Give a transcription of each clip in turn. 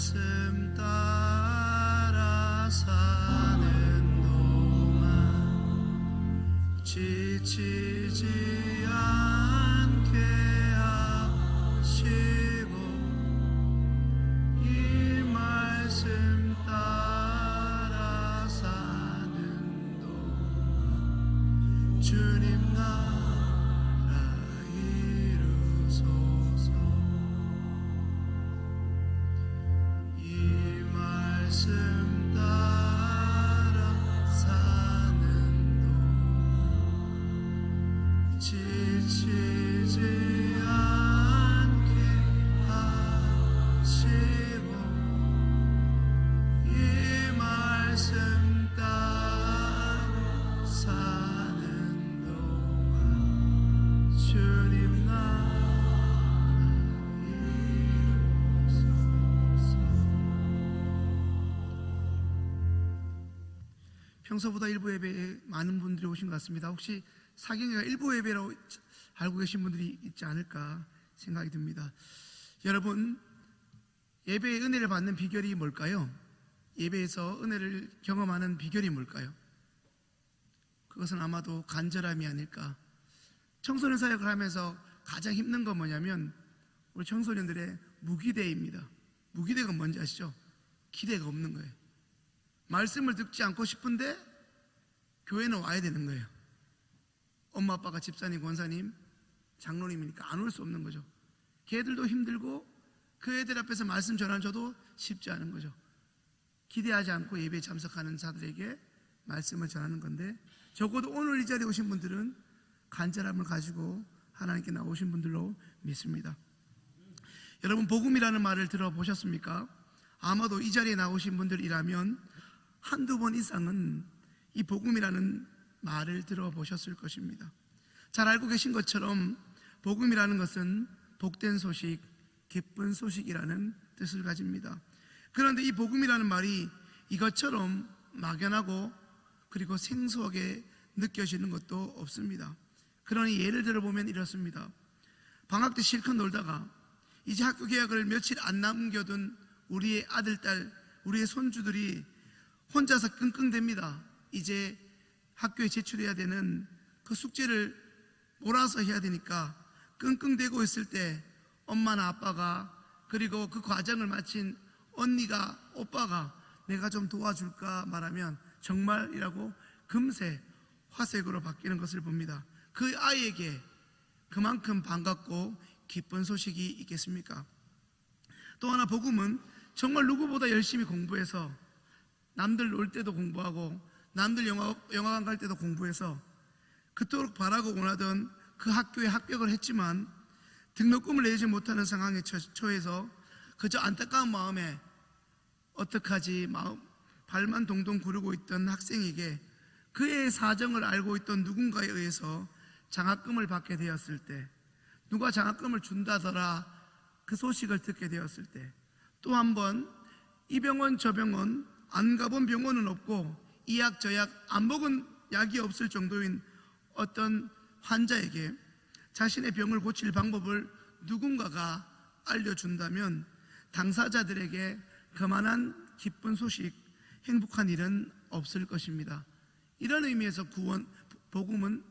말씀 따라 사는 동안 지치지 않게 하시고 이 말씀 따라 사는 동안 주님 나라 이루소서. 이 말씀 따라 사는 동안 지치지 않게 하시고 이 말씀 따라 사는 동안 주님 나라 이루소서. 평소보다 일부 예배에 많은 분들이 오신 것 같습니다. 혹시 사경회가 일부 예배라고 알고 계신 분들이 있지 않을까 생각이 듭니다. 여러분, 예배의 은혜를 받는 비결이 뭘까요? 예배에서 은혜를 경험하는 비결이 뭘까요? 그것은 아마도 간절함이 아닐까. 청소년 사역을 하면서 가장 힘든 건 뭐냐면 우리 청소년들의 무기대입니다. 무기대가 뭔지 아시죠? 기대가 없는 거예요. 말씀을 듣지 않고 싶은데 교회는 와야 되는 거예요. 엄마 아빠가 집사님, 권사님, 장로님이니까 안 올 수 없는 거죠. 걔들도 힘들고 그 애들 앞에서 말씀 전환줘도 쉽지 않은 거죠. 기대하지 않고 예배에 참석하는 자들에게 말씀을 전하는 건데, 적어도 오늘 이 자리에 오신 분들은 간절함을 가지고 하나님께 나오신 분들로 믿습니다. 여러분, 복음이라는 말을 들어보셨습니까? 아마도 이 자리에 나오신 분들이라면 한두 번 이상은 이 복음이라는 말을 들어보셨을 것입니다. 잘 알고 계신 것처럼 복음이라는 것은 복된 소식, 기쁜 소식이라는 뜻을 가집니다. 그런데 이 복음이라는 말이 이것처럼 막연하고 그리고 생소하게 느껴지는 것도 없습니다. 그러니 예를 들어보면 이렇습니다. 방학 때 실컷 놀다가 이제 학교 개학을 며칠 안 남겨둔 우리의 아들, 딸, 우리의 손주들이 혼자서 끙끙댑니다. 이제 학교에 제출해야 되는 그 숙제를 몰아서 해야 되니까 끙끙대고 있을 때 엄마나 아빠가, 그리고 그 과정을 마친 언니가, 오빠가 내가 좀 도와줄까 말하면 정말이라고 금세 화색으로 바뀌는 것을 봅니다. 그 아이에게 그만큼 반갑고 기쁜 소식이 있겠습니까? 또 하나, 복음은 정말 누구보다 열심히 공부해서 남들 놀 때도 공부하고 남들 영화관 갈 때도 공부해서 그토록 바라고 원하던 그 학교에 합격을 했지만 등록금을 내지 못하는 상황에 처해서 그저 안타까운 마음에 어떡하지 발만 동동 구르고 있던 학생에게 그의 사정을 알고 있던 누군가에 의해서 장학금을 받게 되었을 때, 누가 장학금을 준다더라 그 소식을 듣게 되었을 때, 또 한 번 이 병원 저 병원 안 가본 병원은 없고 이 약 저 약 안 먹은 약이 없을 정도인 어떤 환자에게 자신의 병을 고칠 방법을 누군가가 알려준다면 당사자들에게 그만한 기쁜 소식, 행복한 일은 없을 것입니다. 이런 의미에서 복음은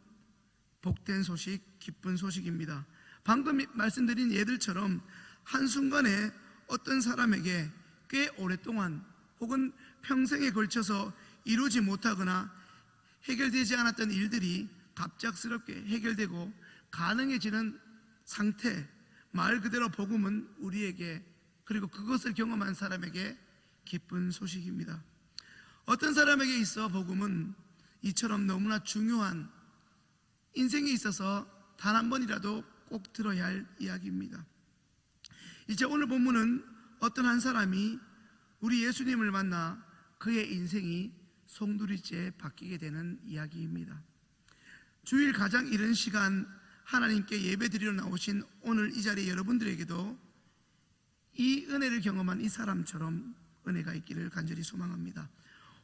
복된 소식, 기쁜 소식입니다. 방금 말씀드린 예들처럼 한순간에 어떤 사람에게 꽤 오랫동안 혹은 평생에 걸쳐서 이루지 못하거나 해결되지 않았던 일들이 갑작스럽게 해결되고 가능해지는 상태, 말 그대로 복음은 우리에게, 그리고 그것을 경험한 사람에게 기쁜 소식입니다. 어떤 사람에게 있어 복음은 이처럼 너무나 중요한, 인생에 있어서 단 한 번이라도 꼭 들어야 할 이야기입니다. 이제 오늘 본문은 어떤 한 사람이 우리 예수님을 만나 그의 인생이 송두리째 바뀌게 되는 이야기입니다. 주일 가장 이른 시간 하나님께 예배 드리러 나오신 오늘 이 자리에 여러분들에게도 이 은혜를 경험한 이 사람처럼 은혜가 있기를 간절히 소망합니다.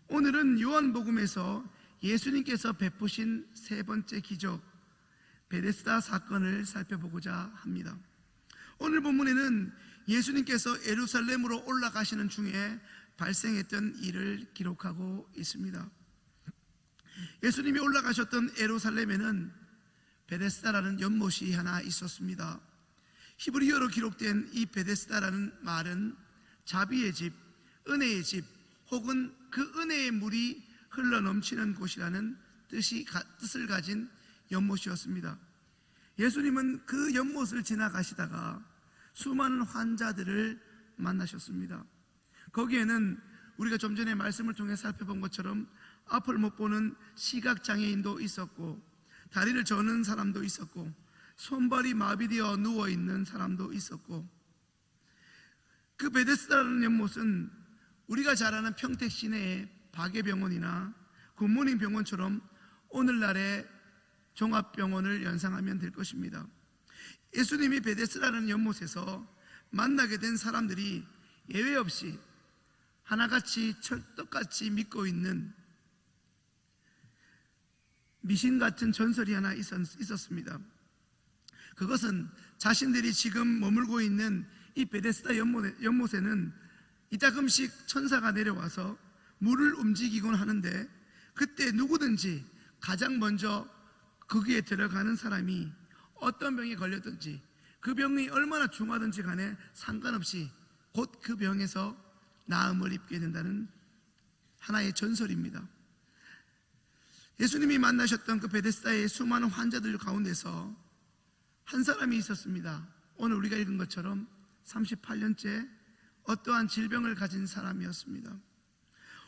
오늘은 요한복음에서 예수님께서 베푸신 세 번째 기적, 베데스다 사건을 살펴보고자 합니다. 오늘 본문에는 예수님께서 예루살렘으로 올라가시는 중에 발생했던 일을 기록하고 있습니다. 예수님이 올라가셨던 예루살렘에는 베데스다라는 연못이 하나 있었습니다. 히브리어로 기록된 이 베데스다라는 말은 자비의 집, 은혜의 집, 혹은 그 은혜의 물이 흘러넘치는 곳이라는 뜻을 가진 연못이었습니다. 예수님은 그 연못을 지나가시다가 수많은 환자들을 만나셨습니다. 거기에는 우리가 좀 전에 말씀을 통해 살펴본 것처럼 앞을 못 보는 시각장애인도 있었고, 다리를 저는 사람도 있었고, 손발이 마비되어 누워있는 사람도 있었고, 그 베데스다라는 연못은 우리가 잘 아는 평택 시내의 박예병원이나 굿모닝 병원처럼 오늘날의 종합병원을 연상하면 될 것입니다. 예수님이 베데스다라는 연못에서 만나게 된 사람들이 예외 없이 하나같이 철떡같이 믿고 있는 미신 같은 전설이 하나 있었습니다. 그것은 자신들이 지금 머물고 있는 이 베데스다 연못에는 이따금씩 천사가 내려와서 물을 움직이곤 하는데, 그때 누구든지 가장 먼저 거기에 들어가는 사람이 어떤 병에 걸렸든지, 그 병이 얼마나 중하든지 간에 상관없이 곧 그 병에서 나음을 입게 된다는 하나의 전설입니다. 예수님이 만나셨던 그 베데스다의 수많은 환자들 가운데서 한 사람이 있었습니다. 오늘 우리가 읽은 것처럼 38년째 어떠한 질병을 가진 사람이었습니다.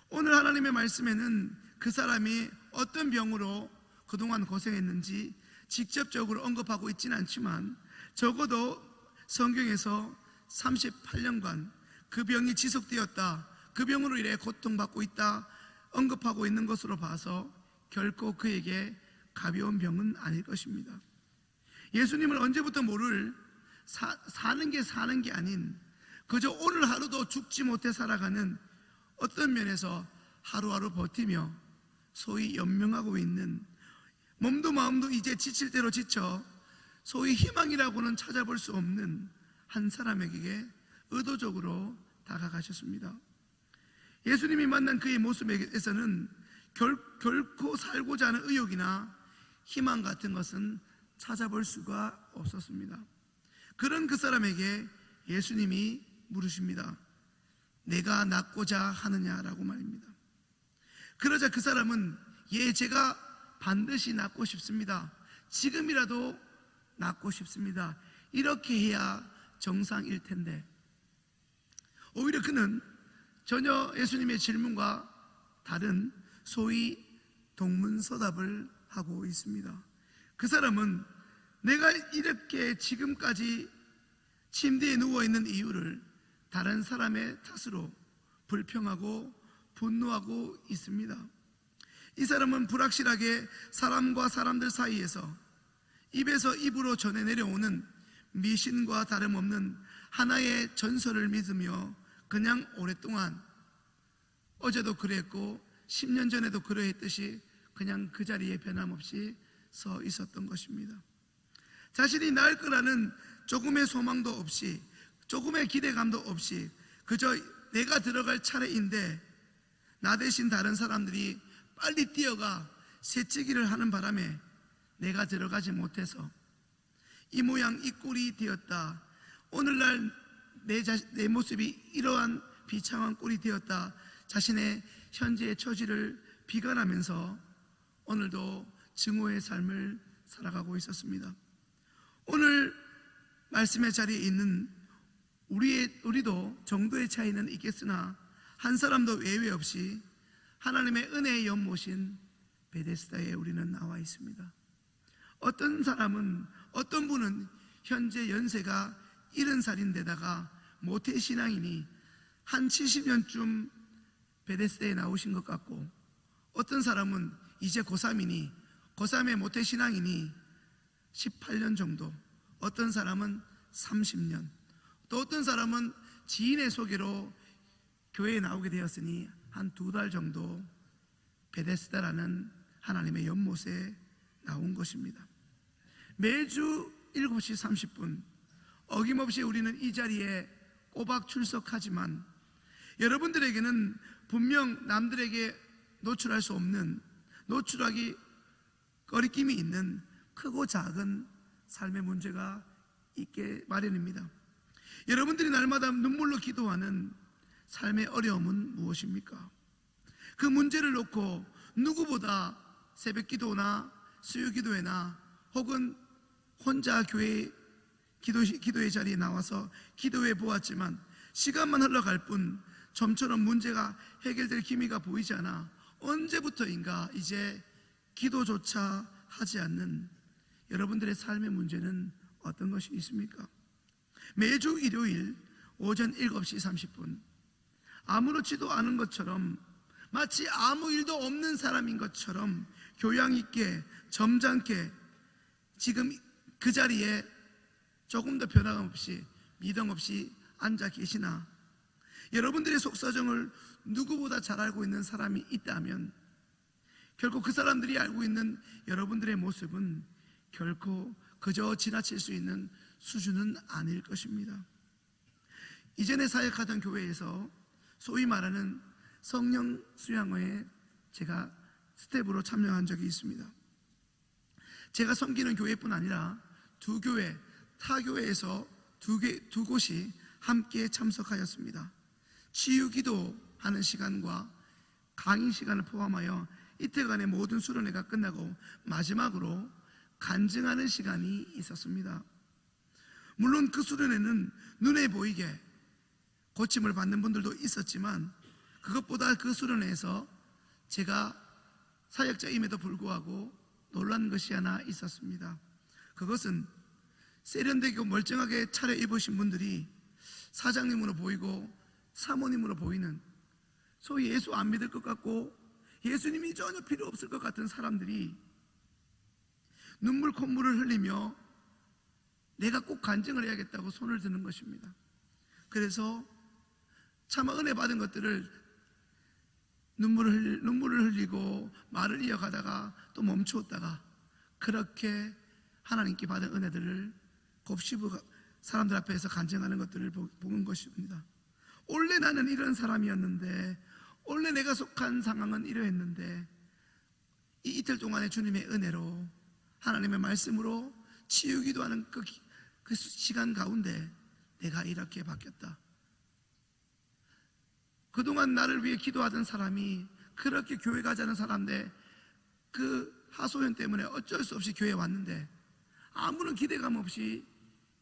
오늘 하나님의 말씀에는 그 사람이 어떤 병으로 그동안 고생했는지 직접적으로 언급하고 있지는 않지만, 적어도 성경에서 38년간 그 병이 지속되었다, 그 병으로 인해 고통받고 있다 언급하고 있는 것으로 봐서 결코 그에게 가벼운 병은 아닐 것입니다. 예수님을 언제부터 모를 사는 게 아닌 그저 오늘 하루도 죽지 못해 살아가는, 어떤 면에서 하루하루 버티며 소위 연명하고 있는, 몸도 마음도 이제 지칠 대로 지쳐 소위 희망이라고는 찾아볼 수 없는 한 사람에게 의도적으로 다가가셨습니다. 예수님이 만난 그의 모습에서는 결코 살고자 하는 의욕이나 희망 같은 것은 찾아볼 수가 없었습니다. 그런 그 사람에게 예수님이 물으십니다. 내가 낫고자 하느냐라고 말입니다. 그러자 그 사람은 예, 제가 반드시 낫고 싶습니다. 지금이라도 낫고 싶습니다. 이렇게 해야 정상일 텐데, 오히려 그는 전혀 예수님의 질문과 다른 소위 동문서답을 하고 있습니다. 그 사람은 내가 이렇게 지금까지 침대에 누워있는 이유를 다른 사람의 탓으로 불평하고 분노하고 있습니다. 이 사람은 불확실하게 사람과 사람들 사이에서 입에서 입으로 전해 내려오는 미신과 다름없는 하나의 전설을 믿으며 그냥 오랫동안, 어제도 그랬고 10년 전에도 그러했듯이 그냥 그 자리에 변함없이 서 있었던 것입니다. 자신이 나을 거라는 조금의 소망도 없이, 조금의 기대감도 없이 그저 내가 들어갈 차례인데 나 대신 다른 사람들이 빨리 뛰어가 새치기를 하는 바람에 내가 들어가지 못해서 이 모양 이 꼴이 되었다. 오늘날 내 모습이 이러한 비참한 꼴이 되었다. 자신의 현재의 처지를 비관하면서 오늘도 증오의 삶을 살아가고 있었습니다. 오늘 말씀의 자리에 있는 우리도 정도의 차이는 있겠으나 한 사람도 예외 없이 하나님의 은혜의 연못인 베데스다에 우리는 나와 있습니다. 어떤 사람은, 어떤 분은 현재 연세가 70살인데다가 모태신앙이니 한 70년쯤 베데스다에 나오신 것 같고, 어떤 사람은 이제 고3이니 고3의 모태신앙이니 18년 정도, 어떤 사람은 30년, 또 어떤 사람은 지인의 소개로 교회에 나오게 되었으니 한 2달 정도 베데스다라는 하나님의 연못에 나온 것입니다. 매주 7시 30분 어김없이 우리는 이 자리에 꼬박 출석하지만 여러분들에게는 분명 남들에게 노출할 수 없는, 노출하기 꺼리낌이 있는 크고 작은 삶의 문제가 있게 마련입니다. 여러분들이 날마다 눈물로 기도하는 삶의 어려움은 무엇입니까? 그 문제를 놓고 누구보다 새벽 기도나 수요 기도회나 혹은 혼자 교회 기도의 자리에 나와서 기도해 보았지만 시간만 흘러갈 뿐 좀처럼 문제가 해결될 기미가 보이지 않아 언제부터인가 이제 기도조차 하지 않는 여러분들의 삶의 문제는 어떤 것이 있습니까? 매주 일요일 오전 7시 30분 아무렇지도 않은 것처럼, 마치 아무 일도 없는 사람인 것처럼 교양 있게 점잖게 지금 그 자리에 조금 더 변함없이 미동 없이 앉아 계시나, 여러분들의 속사정을 누구보다 잘 알고 있는 사람이 있다면 결코 그 사람들이 알고 있는 여러분들의 모습은 결코 그저 지나칠 수 있는 수준은 아닐 것입니다. 이전에 사역하던 교회에서 소위 말하는 성령 수양회에 제가 스텝으로 참여한 적이 있습니다. 제가 섬기는 교회뿐 아니라 두 교회, 타 교회에서 두 곳이 함께 참석하였습니다. 치유기도 하는 시간과 강의 시간을 포함하여 이틀간의 모든 수련회가 끝나고 마지막으로 간증하는 시간이 있었습니다. 물론 그 수련회는 눈에 보이게 고침을 받는 분들도 있었지만 그것보다 그 수련회에서 제가 사역자임에도 불구하고 놀란 것이 하나 있었습니다. 그것은 세련되고 멀쩡하게 차려입으신 분들이 사장님으로 보이고 사모님으로 보이는, 소위 예수 안 믿을 것 같고 예수님이 전혀 필요 없을 것 같은 사람들이 눈물 콧물을 흘리며 내가 꼭 간증을 해야겠다고 손을 드는 것입니다. 그래서 차마 은혜 받은 것들을 눈물을 흘리고 말을 이어가다가 또 멈추었다가 그렇게 하나님께 받은 은혜들을 곱씹어 사람들 앞에서 간증하는 것들을 보는 것입니다. 원래 나는 이런 사람이었는데, 원래 내가 속한 상황은 이러했는데 이 이틀 동안의 주님의 은혜로 하나님의 말씀으로 치유기도 하는 그 시간 가운데 내가 이렇게 바뀌었다. 그동안 나를 위해 기도하던 사람이 그렇게 교회 가자는 사람인데 그 하소연 때문에 어쩔 수 없이 교회에 왔는데 아무런 기대감 없이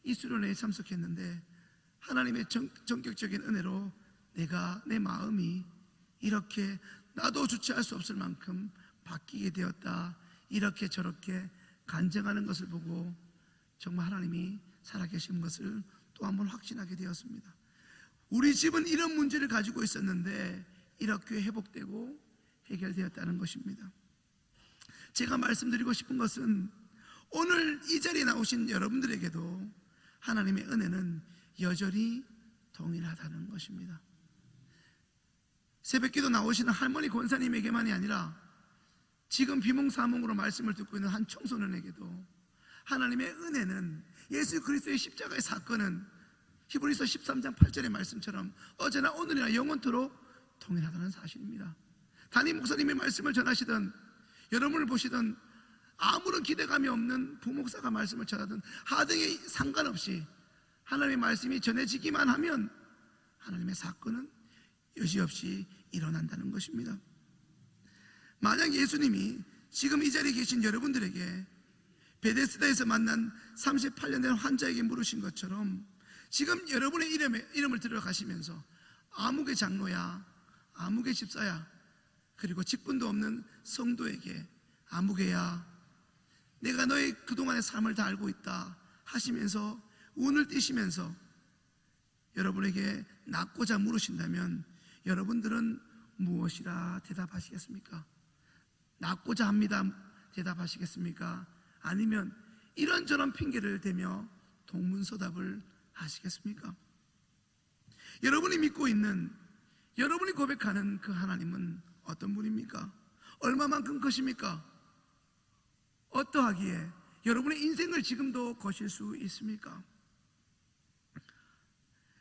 이 수련회에 참석했는데 하나님의 전격적인 은혜로 내 마음이 이렇게 나도 주체할 수 없을 만큼 바뀌게 되었다. 이렇게 저렇게 간증하는 것을 보고 정말 하나님이 살아계신 것을 또 한 번 확신하게 되었습니다. 우리 집은 이런 문제를 가지고 있었는데 이렇게 회복되고 해결되었다는 것입니다. 제가 말씀드리고 싶은 것은 오늘 이 자리에 나오신 여러분들에게도 하나님의 은혜는 여전히 동일하다는 것입니다. 새벽기도 나오시는 할머니 권사님에게만이 아니라 지금 비몽사몽으로 말씀을 듣고 있는 한 청소년에게도 하나님의 은혜는, 예수 그리스도의 십자가의 사건은 히브리서 13장 8절의 말씀처럼 어제나 오늘이나 영원토록 동일하다는 사실입니다. 담임 목사님의 말씀을 전하시던, 여러분을 보시던 아무런 기대감이 없는 부목사가 말씀을 전하던 하등에 상관없이 하나님의 말씀이 전해지기만 하면 하나님의 사건은 여지없이 일어난다는 것입니다. 만약 예수님이 지금 이 자리에 계신 여러분들에게 베데스다에서 만난 38년 된 환자에게 물으신 것처럼 지금 여러분의 이름을 들어가시면서 아무개 장로야, 아무개 집사야, 그리고 직분도 없는 성도에게 아무개야, 내가 너의 그동안의 삶을 다 알고 있다 하시면서 운을 띄시면서 여러분에게 낫고자 물으신다면 여러분들은 무엇이라 대답하시겠습니까? 낫고자 합니다 대답하시겠습니까? 아니면 이런저런 핑계를 대며 동문서답을 하시겠습니까? 여러분이 믿고 있는, 여러분이 고백하는 그 하나님은 어떤 분입니까? 얼마만큼 크십니까? 어떠하기에 여러분의 인생을 지금도 거실 수 있습니까?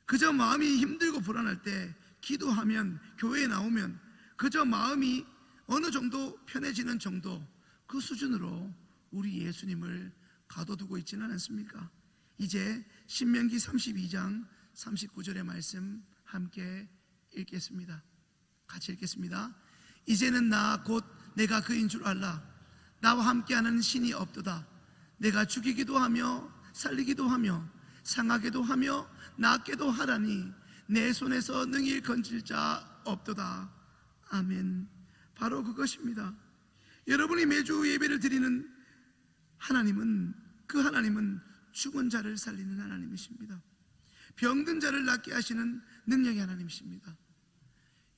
그저 마음이 힘들고 불안할 때 기도하면, 교회에 나오면 그저 마음이 어느 정도 편해지는 정도, 그 수준으로 우리 예수님을 가둬두고 있지는 않습니까? 이제 신명기 32장 39절의 말씀 함께 읽겠습니다. 같이 읽겠습니다. 이제는 나 곧 내가 그인 줄 알라. 나와 함께하는 신이 없도다. 내가 죽이기도 하며 살리기도 하며 상하게도 하며 낫게도 하라니 내 손에서 능히 건질 자 없도다. 아멘. 바로 그것입니다. 여러분이 매주 예배를 드리는 하나님은, 그 하나님은 죽은 자를 살리는 하나님이십니다. 병든 자를 낫게 하시는 능력의 하나님이십니다.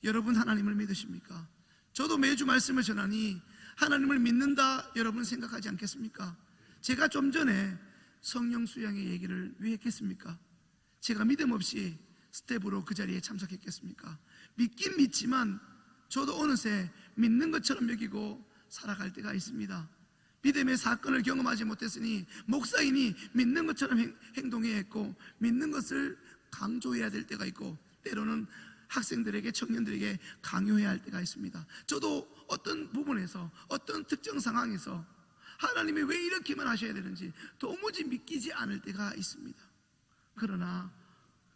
여러분 하나님을 믿으십니까? 저도 매주 말씀을 전하니 하나님을 믿는다 여러분 생각하지 않겠습니까? 제가 좀 전에 성령 수양의 얘기를 왜 했겠습니까? 제가 믿음 없이 스텝으로 그 자리에 참석했겠습니까? 믿긴 믿지만 저도 어느새 믿는 것처럼 여기고 살아갈 때가 있습니다. 믿음의 사건을 경험하지 못했으니 목사이니 믿는 것처럼 행동해야 했고, 믿는 것을 강조해야 될 때가 있고, 때로는 학생들에게, 청년들에게 강요해야 할 때가 있습니다. 저도 어떤 부분에서, 어떤 특정 상황에서 하나님이 왜 이렇게만 하셔야 되는지 도무지 믿기지 않을 때가 있습니다. 그러나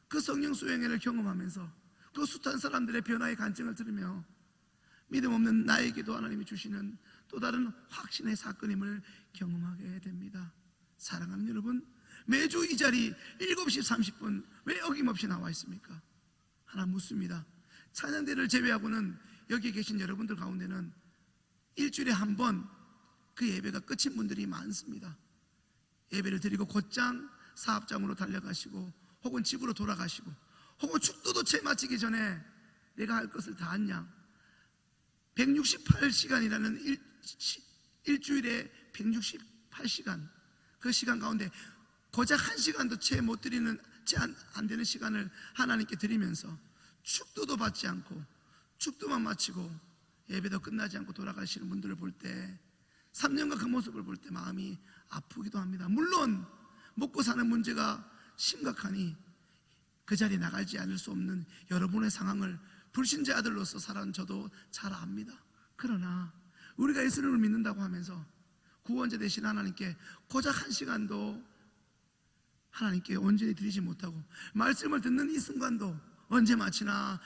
그 성령 수행회를 경험하면서 그 숱한 사람들의 변화의 간증을 들으며 믿음 없는 나에게도 하나님이 주시는 또 다른 확신의 사건임을 경험하게 됩니다. 사랑하는 여러분, 매주 이 자리 7시 30분 왜 어김없이 나와 있습니까? 하나 묻습니다. 찬양대를 제외하고는 여기 계신 여러분들 가운데는 일주일에 한 번 그 예배가 끝인 분들이 많습니다. 예배를 드리고 곧장 사업장으로 달려가시고, 혹은 집으로 돌아가시고, 혹은 축도도 채 마치기 전에 내가 할 것을 다 했냐, 168시간이라는 일주일에 168시간, 그 시간 가운데 고작 1시간도 채 못 드리는, 채 안 되는 시간을 하나님께 드리면서 축도도 받지 않고 축도만 마치고 예배도 끝나지 않고 돌아가시는 분들을 볼 때, 3년간 그 모습을 볼 때 마음이 아프기도 합니다. 물론 먹고 사는 문제가 심각하니 그 자리에 나가지 않을 수 없는 여러분의 상황을 불신자 아들로서 살아온 저도 잘 압니다. 그러나 우리가 예수님을 믿는다고 하면서 구원자 되신 하나님께 고작 1시간도 하나님께 온전히 드리지 못하고, 말씀을 듣는 이 순간도 언제 마치나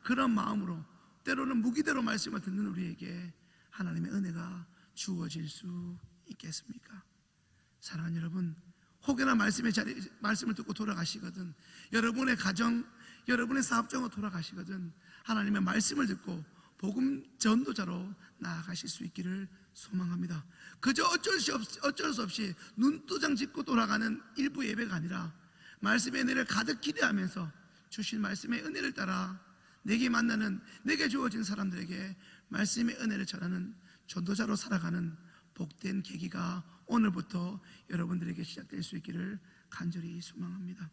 그런 마음으로 때로는 무기대로 말씀을 듣는 우리에게 하나님의 은혜가 주어질 수 있겠습니까? 사랑하는 여러분, 혹여나 말씀을 듣고 돌아가시거든, 여러분의 가정, 여러분의 사업장으로 돌아가시거든, 하나님의 말씀을 듣고 복음 전도자로 나아가실 수 있기를 소망합니다. 그저 어쩔 수 없이 눈도장 짚고 돌아가는 일부 예배가 아니라 말씀의 은혜를 가득 기대하면서 주신 말씀의 은혜를 따라 내게 만나는, 내게 주어진 사람들에게 말씀의 은혜를 전하는 전도자로 살아가는 복된 계기가 오늘부터 여러분들에게 시작될 수 있기를 간절히 소망합니다.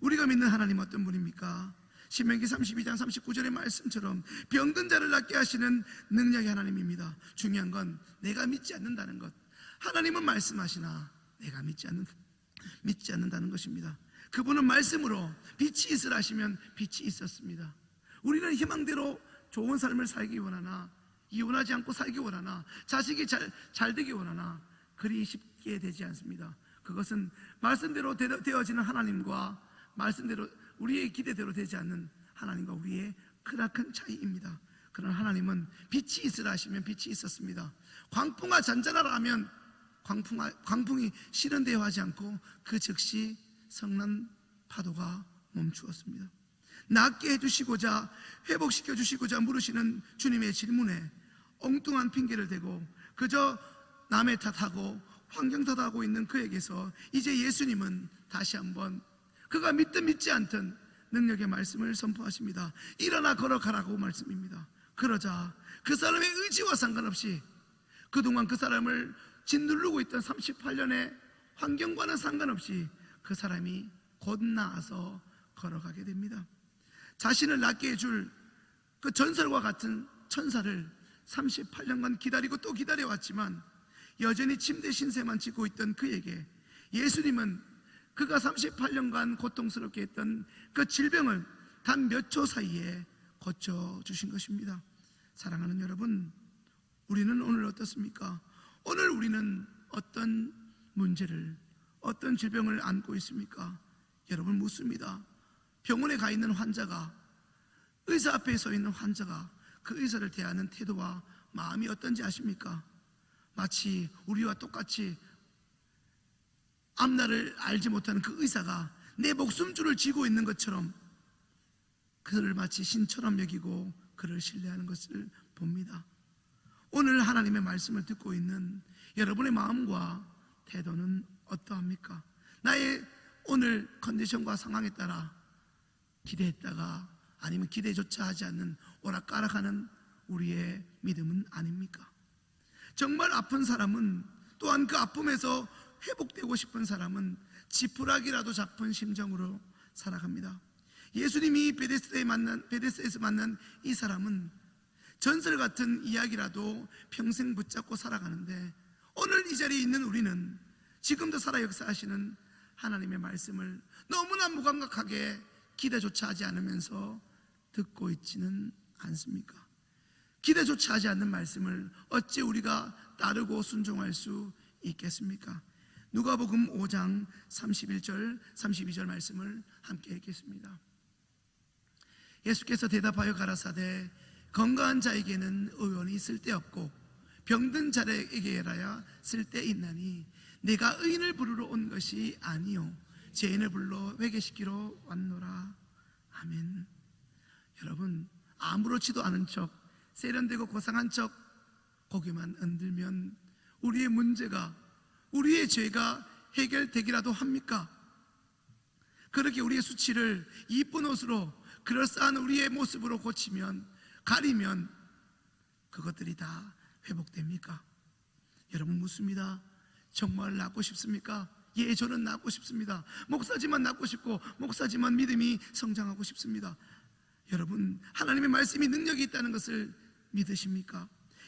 우리가 믿는 하나님 어떤 분입니까? 신명기 32장 39절의 말씀처럼 병든 자를 낫게 하시는 능력의 하나님입니다. 중요한 건 내가 믿지 않는다는 것. 하나님은 말씀하시나 내가 믿지 않는다는 것입니다. 그분은 말씀으로 빛이 있으라 하시면 빛이 있었습니다. 우리는 희망대로 좋은 삶을 살기 원하나, 이혼하지 않고 살기 원하나, 자식이 잘 되기 원하나 그리 쉽게 되지 않습니다. 그것은 말씀대로 되어지는 하나님과 말씀대로 우리의 기대대로 되지 않는 하나님과 우리의 크나큰 차이입니다. 그러나 하나님은 빛이 있으라 하시면 빛이 있었습니다. 광풍아 잔잔하라 하면 광풍이 실현되어 하지 않고 그 즉시 성난 파도가 멈추었습니다. 낫게 해주시고자, 회복시켜 주시고자 물으시는 주님의 질문에 엉뚱한 핑계를 대고 그저 남의 탓하고 환경 탓하고 있는 그에게서 이제 예수님은 다시 한번 그가 믿든 믿지 않든 능력의 말씀을 선포하십니다. 일어나 걸어가라고 말씀입니다. 그러자 그 사람의 의지와 상관없이 그동안 그 사람을 짓누르고 있던 38년의 환경과는 상관없이 그 사람이 곧 나아서 걸어가게 됩니다. 자신을 낫게 해줄 그 전설과 같은 천사를 38년간 기다리고 또 기다려왔지만 여전히 침대 신세만 지고 있던 그에게 예수님은 그가 38년간 고통스럽게 했던 그 질병을 단 몇 초 사이에 고쳐주신 것입니다. 사랑하는 여러분, 우리는 오늘 어떻습니까? 오늘 우리는 어떤 문제를, 어떤 질병을 안고 있습니까? 여러분 묻습니다. 병원에 가 있는 환자가, 의사 앞에 서 있는 환자가 그 의사를 대하는 태도와 마음이 어떤지 아십니까? 마치 우리와 똑같이 앞날을 알지 못하는 그 의사가 내 목숨줄을 쥐고 있는 것처럼 그를 마치 신처럼 여기고 그를 신뢰하는 것을 봅니다. 오늘 하나님의 말씀을 듣고 있는 여러분의 마음과 태도는 어떠합니까? 나의 오늘 컨디션과 상황에 따라 기대했다가 아니면 기대조차 하지 않는 오락가락하는 우리의 믿음은 아닙니까? 정말 아픈 사람은, 또한 그 아픔에서 회복되고 싶은 사람은 지푸라기라도 잡은 심정으로 살아갑니다. 예수님이 베데스다에서 만난 이 사람은 전설 같은 이야기라도 평생 붙잡고 살아가는데, 오늘 이 자리에 있는 우리는 지금도 살아 역사하시는 하나님의 말씀을 너무나 무감각하게 기대조차 하지 않으면서 듣고 있지는 않습니까? 기대조차 하지 않는 말씀을 어찌 우리가 따르고 순종할 수 있겠습니까? 누가복음 5장 31절 32절 말씀을 함께 읽겠습니다. 예수께서 대답하여 가라사대 건강한 자에게는 의원이 쓸데없고 병든 자에게라야 쓸데있나니 내가 의인을 부르러 온 것이 아니요 죄인을 불러 회개시키러 왔노라. 아멘. 여러분, 아무렇지도 않은 척, 세련되고 고상한 척 고개만 흔들면 우리의 문제가, 우리의 죄가 해결되기라도 합니까? 그렇게 우리의 수치를 이쁜 옷으로, 그럴싸한 우리의 모습으로 고치면, 가리면 그것들이 다 회복됩니까? 여러분 묻습니다. 정말 낫고 싶습니까? 예, 저는 낫고 싶습니다. 목사지만 낫고 싶고, 목사지만 믿음이 성장하고 싶습니다. 여러분, 하나님의 말씀이 능력이 있다는 것을 믿으십니까?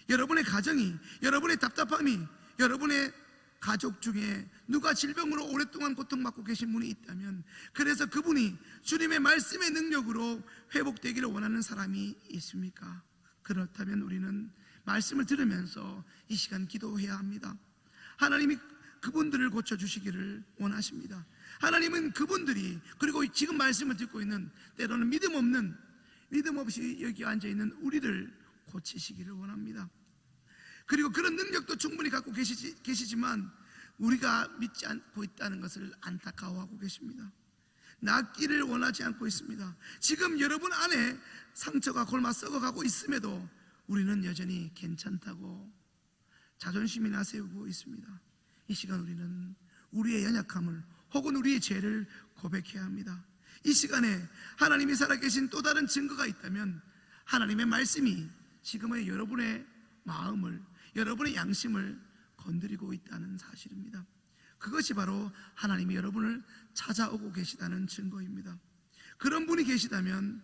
여러분의 가정이, 여러분의 답답함이, 여러분의 가족 중에 누가 질병으로 오랫동안 고통받고 계신 분이 있다면, 그래서 그분이 주님의 말씀의 능력으로 회복되기를 원하는 사람이 있습니까? 그렇다면 우리는 말씀을 들으면서 이 시간 기도해야 합니다. 하나님이 그분들을 고쳐주시기를 원하십니다. 하나님은 그분들이, 그리고 지금 말씀을 듣고 있는 때로는 믿음 없이 여기 앉아있는 우리를 고치시기를 원합니다. 그리고 그런 능력도 충분히 갖고 계시지만 우리가 믿지 않고 있다는 것을 안타까워하고 계십니다. 낫기를 원하지 않고 있습니다. 지금 여러분 안에 상처가 골마 썩어가고 있음에도 우리는 여전히 괜찮다고 자존심이나 세우고 있습니다. 이 시간 우리는 우리의 연약함을 혹은 우리의 죄를 고백해야 합니다. 이 시간에 하나님이 살아계신 또 다른 증거가 있다면 하나님의 말씀이 지금의 여러분의 마음을, 여러분의 양심을 건드리고 있다는 사실입니다. 그것이 바로 하나님이 여러분을 찾아오고 계시다는 증거입니다. 그런 분이 계시다면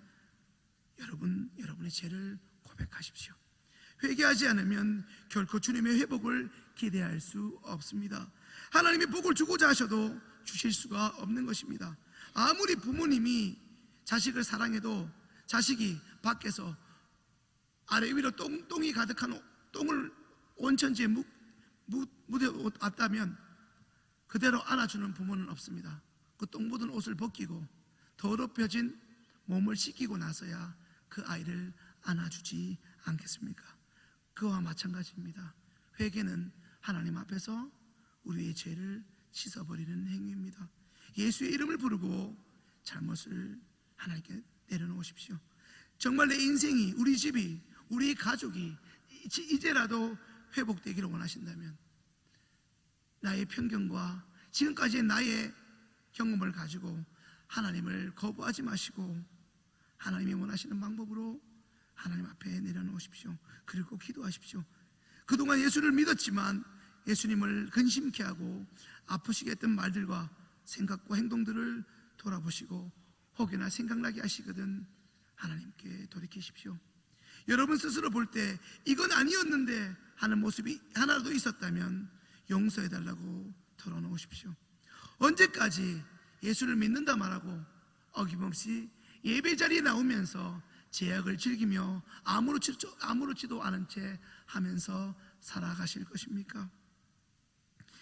여러분의 죄를 고백하십시오. 회개하지 않으면 결코 주님의 회복을 기대할 수 없습니다. 하나님이 복을 주고자 하셔도 주실 수가 없는 것입니다. 아무리 부모님이 자식을 사랑해도 자식이 밖에서 아래 위로 똥이 가득한 똥을 온천지에 묻어왔다면 그대로 안아주는 부모는 없습니다. 그 똥 묻은 옷을 벗기고 더럽혀진 몸을 씻기고 나서야 그 아이를 안아주지 않겠습니까? 그와 마찬가지입니다. 회개는 하나님 앞에서 우리의 죄를 씻어버리는 행위입니다. 예수의 이름을 부르고 잘못을 하나님께 내려놓으십시오. 정말 내 인생이, 우리 집이, 우리 가족이 이제라도 회복되기를 원하신다면 나의 편견과 지금까지의 나의 경험을 가지고 하나님을 거부하지 마시고 하나님이 원하시는 방법으로 하나님 앞에 내려놓으십시오. 그리고 기도하십시오. 그동안 예수를 믿었지만 예수님을 근심케 하고 아프시게 했던 말들과 생각과 행동들을 돌아보시고 혹여나 생각나게 하시거든 하나님께 돌이키십시오. 여러분 스스로 볼 때 이건 아니었는데 하는 모습이 하나라도 있었다면 용서해달라고 털어놓으십시오. 언제까지 예수를 믿는다 말하고 어김없이 예배 자리에 나오면서 제약을 즐기며 아무렇지도 않은 채 하면서 살아가실 것입니까?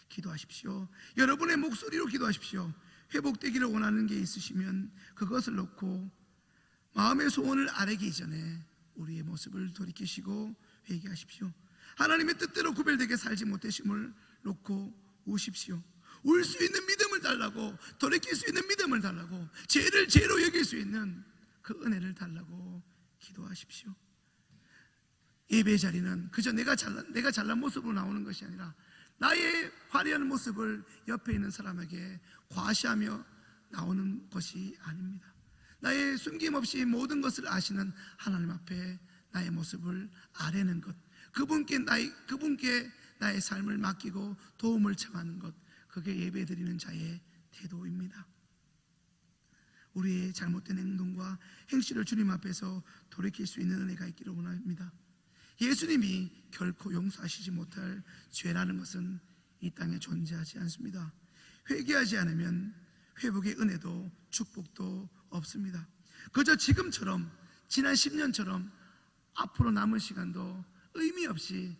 기도하십시오. 여러분의 목소리로 기도하십시오. 회복되기를 원하는 게 있으시면 그것을 놓고 마음의 소원을 아뢰기 이전에 우리의 모습을 돌이키시고 회개하십시오. 하나님의 뜻대로 구별되게 살지 못하심을 놓고 우십시오. 울 수 있는 믿음을 달라고, 돌이킬 수 있는 믿음을 달라고, 죄를 죄로 여길 수 있는 그 은혜를 달라고 기도하십시오. 예배 자리는 그저 내가 잘난 모습으로 나오는 것이 아니라 나의 화려한 모습을 옆에 있는 사람에게 과시하며 나오는 것이 아닙니다. 나의 숨김없이 모든 것을 아시는 하나님 앞에 나의 모습을 아뢰는 것, 그분께 나의 삶을 맡기고 도움을 청하는 것, 그게 예배드리는 자의 태도입니다. 우리의 잘못된 행동과 행실을 주님 앞에서 돌이킬 수 있는 은혜가 있기를 원합니다. 예수님이 결코 용서하시지 못할 죄라는 것은 이 땅에 존재하지 않습니다. 회개하지 않으면 회복의 은혜도 축복도 없습니다. 그저 지금처럼, 지난 10년처럼 앞으로 남은 시간도 의미 없이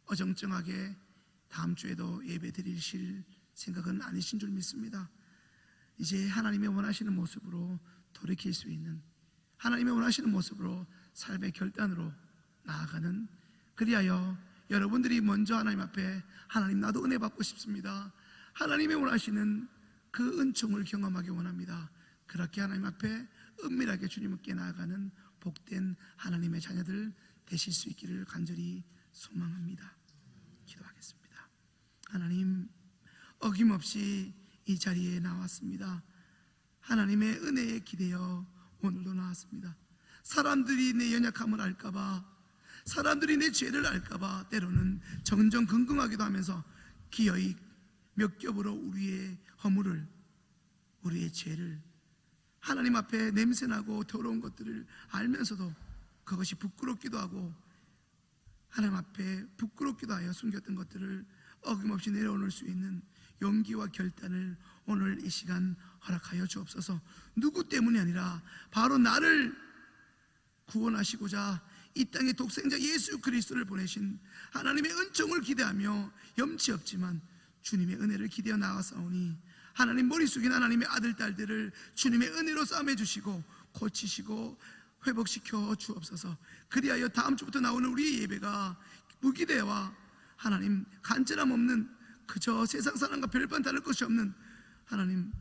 어정쩡하게 다음 주에도 예배 드리실 생각은 아니신 줄 믿습니다. 이제 하나님의 원하시는 모습으로 돌이킬 수 있는, 하나님의 원하시는 모습으로 삶의 결단으로 나아가는, 그리하여 여러분들이 먼저 하나님 앞에 하나님 나도 은혜 받고 싶습니다, 하나님의 원하시는 그 은총을 경험하기 원합니다, 그렇게 하나님 앞에 은밀하게 주님께 나아가는 복된 하나님의 자녀들 되실 수 있기를 간절히 소망합니다. 기도하겠습니다. 하나님, 어김없이 이 자리에 나왔습니다. 하나님의 은혜에 기대어 오늘도 나왔습니다. 사람들이 내 연약함을 알까봐, 사람들이 내 죄를 알까봐 때로는 정정긍긍하기도 하면서 기어이 몇 겹으로 우리의 허물을, 우리의 죄를, 하나님 앞에 냄새나고 더러운 것들을 알면서도 그것이 부끄럽기도 하고 하나님 앞에 부끄럽기도 하여 숨겼던 것들을 어김없이 내려놓을 수 있는 용기와 결단을 오늘 이 시간 허락하여 주옵소서. 누구 때문이 아니라 바로 나를 구원하시고자 이 땅에 독생자 예수 그리스도를 보내신 하나님의 은총을 기대하며 염치 없지만 주님의 은혜를 기대어 나아가사오니 하나님 머리 숙인 하나님의 아들 딸들을 주님의 은혜로 싸매 주시고 고치시고 회복시켜 주옵소서. 그리하여 다음 주부터 나오는 우리의 예배가 무기대와 하나님 간절함 없는, 그저 세상 사람과 별반 다를 것이 없는 하나님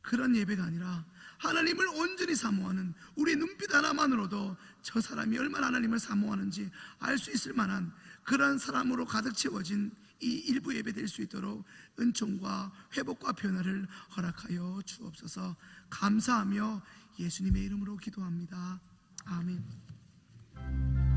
그런 예배가 아니라 하나님을 온전히 사모하는, 우리의 눈빛 하나만으로도 저 사람이 얼마나 하나님을 사모하는지 알 수 있을 만한 그런 사람으로 가득 채워진 이 일부 예배 될 수 있도록 은총과 회복과 변화를 허락하여 주옵소서. 감사하며 예수님의 이름으로 기도합니다. 아멘.